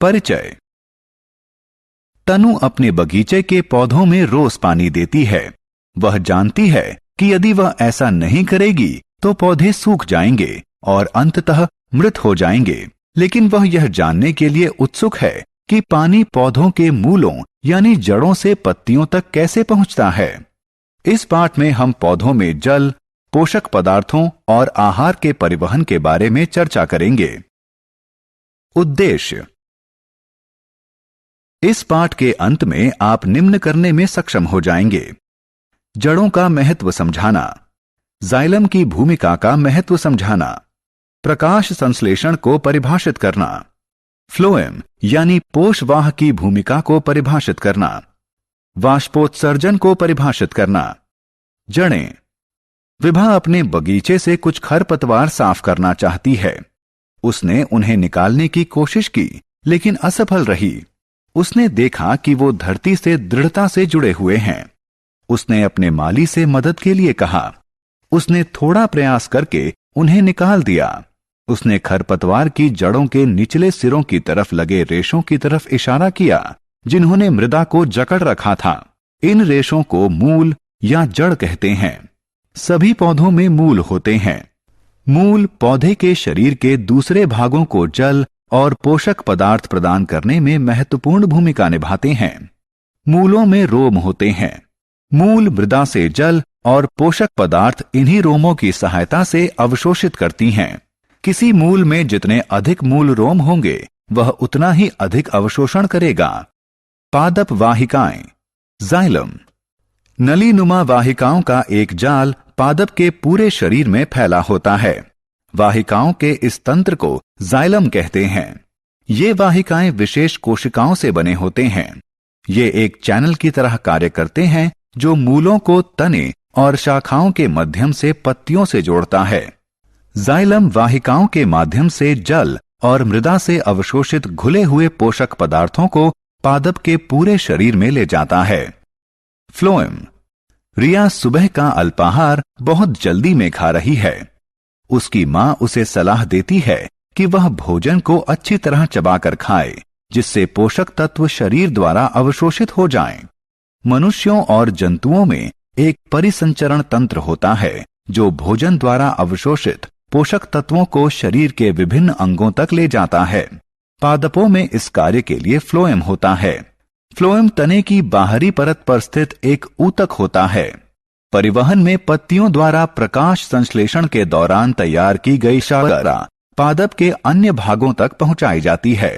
परिचय। तनु अपने बगीचे के पौधों में रोज पानी देती है। वह जानती है कि यदि वह ऐसा नहीं करेगी तो पौधे सूख जाएंगे और अंततः मृत हो जाएंगे, लेकिन वह यह जानने के लिए उत्सुक है कि पानी पौधों के मूलों यानी जड़ों से पत्तियों तक कैसे पहुंचता है। इस पाठ में हम पौधों में जल, पोषक पदार्थों और आहार के परिवहन के बारे में चर्चा करेंगे। उद्देश्य। इस पाठ के अंत में आप निम्न करने में सक्षम हो जाएंगे: जड़ों का महत्व समझाना, जाइलम की भूमिका का महत्व समझाना, प्रकाश संश्लेषण को परिभाषित करना, फ्लोएम यानी पोषवाह की भूमिका को परिभाषित करना, वाष्पोत्सर्जन को परिभाषित करना। जड़ें। विभा अपने बगीचे से कुछ खरपतवार साफ करना चाहती है। उसने उन्हें निकालने की कोशिश की, लेकिन असफल रही। उसने देखा कि वो धरती से दृढ़ता से जुड़े हुए हैं। उसने अपने माली से मदद के लिए कहा। उसने थोड़ा प्रयास करके उन्हें निकाल दिया। उसने खरपतवार की जड़ों के निचले सिरों की तरफ लगे रेशों की तरफ इशारा किया, जिन्होंने मृदा को जकड़ रखा था। इन रेशों को मूल या जड़ कहते हैं। सभी पौधों में मूल होते हैं। मूल पौधे के शरीर के दूसरे भागों को जल और पोषक पदार्थ प्रदान करने में महत्वपूर्ण भूमिका निभाते हैं। मूलों में रोम होते हैं। मूल मृदा से जल और पोषक पदार्थ इन्हीं रोमों की सहायता से अवशोषित करती हैं। किसी मूल में जितने अधिक मूल रोम होंगे, वह उतना ही अधिक अवशोषण करेगा। पादप वाहिकाएं। जाइलम। नलीनुमा वाहिकाओं का एक जाल पादप के पूरे शरीर में फैला होता है। वाहिकाओं के इस तंत्र को जाइलम कहते हैं। ये वाहिकाएं विशेष कोशिकाओं से बने होते हैं। ये एक चैनल की तरह कार्य करते हैं जो मूलों को तने और शाखाओं के माध्यम से पत्तियों से जोड़ता है। जाइलम वाहिकाओं के माध्यम से जल और मृदा से अवशोषित घुले हुए पोषक पदार्थों को पादप के पूरे शरीर में ले जाता है। फ्लोएम। रिया सुबह का अल्पाहार बहुत जल्दी में खा रही है। उसकी मां उसे सलाह देती है कि वह भोजन को अच्छी तरह चबाकर खाए, जिससे पोषक तत्व शरीर द्वारा अवशोषित हो जाएं। मनुष्यों और जंतुओं में एक परिसंचरण तंत्र होता है जो भोजन द्वारा अवशोषित पोषक तत्वों को शरीर के विभिन्न अंगों तक ले जाता है। पादपों में इस कार्य के लिए फ्लोएम होता है। फ्लोएम तने की बाहरी परत पर स्थित एक ऊतक होता है। परिवहन में पत्तियों द्वारा प्रकाश संश्लेषण के दौरान तैयार की गई शर्करा पादप के अन्य भागों तक पहुंचाई जाती है।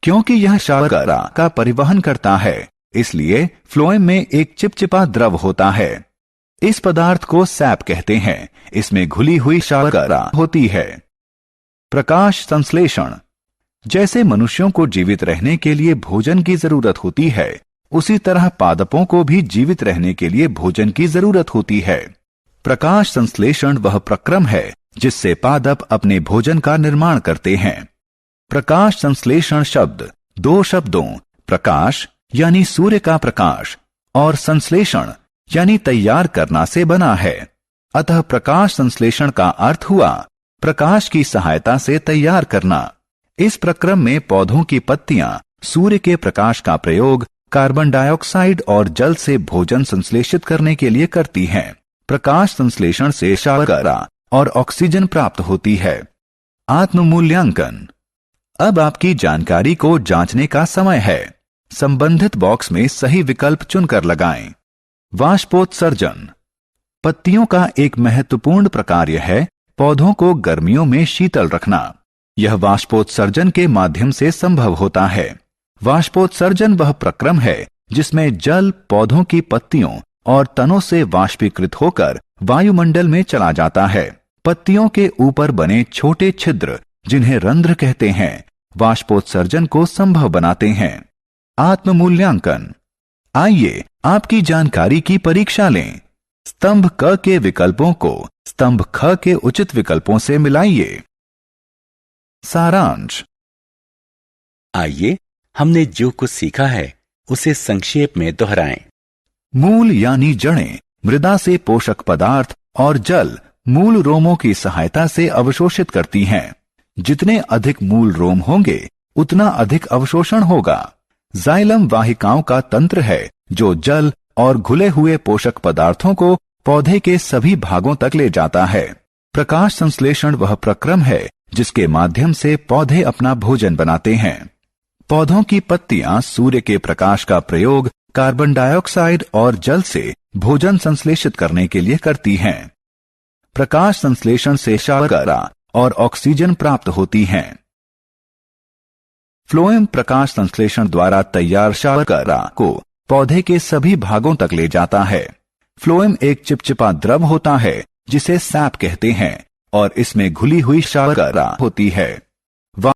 क्योंकि यह शर्करा का परिवहन करता है, इसलिए फ्लोएम में एक चिपचिपा द्रव होता है। इस पदार्थ को सैप कहते हैं। इसमें घुली हुई शर्करा होती है। प्रकाश संश्लेषण। जैसे मनुष्यों को जीवित रहने के लिए भोजन की जरूरत होती है, उसी तरह पादपों को भी जीवित रहने के लिए भोजन की जरूरत होती है। प्रकाश संश्लेषण वह प्रक्रम है जिससे पादप अपने भोजन का निर्माण करते हैं। प्रकाश संश्लेषण शब्द दो शब्दों प्रकाश यानी सूर्य का प्रकाश और संश्लेषण यानी तैयार करना से बना है। अतः प्रकाश संश्लेषण का अर्थ हुआ प्रकाश की सहायता से तैयार करना। इस प्रक्रम में पौधों की पत्तियां सूर्य के प्रकाश का प्रयोग कार्बन डाइऑक्साइड और जल से भोजन संश्लेषित करने के लिए करती हैं। प्रकाश संश्लेषण से शर्करा और ऑक्सीजन प्राप्त होती है। आत्ममूल्यांकन। अब आपकी जानकारी को जांचने का समय है। संबंधित बॉक्स में सही विकल्प चुनकर लगाएं। वाष्पोत्सर्जन। पत्तियों का एक महत्वपूर्ण प्रकार्य है पौधों को गर्मियों में शीतल रखना। यह वाष्पोत्सर्जन के माध्यम से संभव होता है। वाष्पोत्सर्जन वह प्रक्रम है जिसमें जल पौधों की पत्तियों और तनों से वाष्पीकृत होकर वायुमंडल में चला जाता है। पत्तियों के ऊपर बने छोटे छिद्र, जिन्हें रंध्र कहते हैं, वाष्पोत्सर्जन को संभव बनाते हैं। आत्ममूल्यांकन। आइए आपकी जानकारी की परीक्षा लें। स्तंभ क के विकल्पों को स्तंभ ख के उचित विकल्पों से मिलाइए। सारांश। आइए हमने जो कुछ सीखा है उसे संक्षेप में दोहराएं। मूल यानी जड़ें मृदा से पोषक पदार्थ और जल मूल रोमों की सहायता से अवशोषित करती हैं। जितने अधिक मूल रोम होंगे, उतना अधिक अवशोषण होगा। जाइलम वाहिकाओं का तंत्र है जो जल और घुले हुए पोषक पदार्थों को पौधे के सभी भागों तक ले जाता है। प्रकाश संश्लेषण वह प्रक्रम है जिसके माध्यम से पौधे अपना भोजन बनाते हैं। पौधों की पत्तियां सूर्य के प्रकाश का प्रयोग कार्बन डाइऑक्साइड और जल से भोजन संश्लेषित करने के लिए करती हैं। प्रकाश संश्लेषण से शर्करा और ऑक्सीजन प्राप्त होती हैं। फ्लोएम प्रकाश संश्लेषण द्वारा तैयार शर्करा को पौधे के सभी भागों तक ले जाता है। फ्लोएम एक चिपचिपा द्रव होता है जिसे सैप कहते हैं और इसमें घुली हुई शर्करा होती है।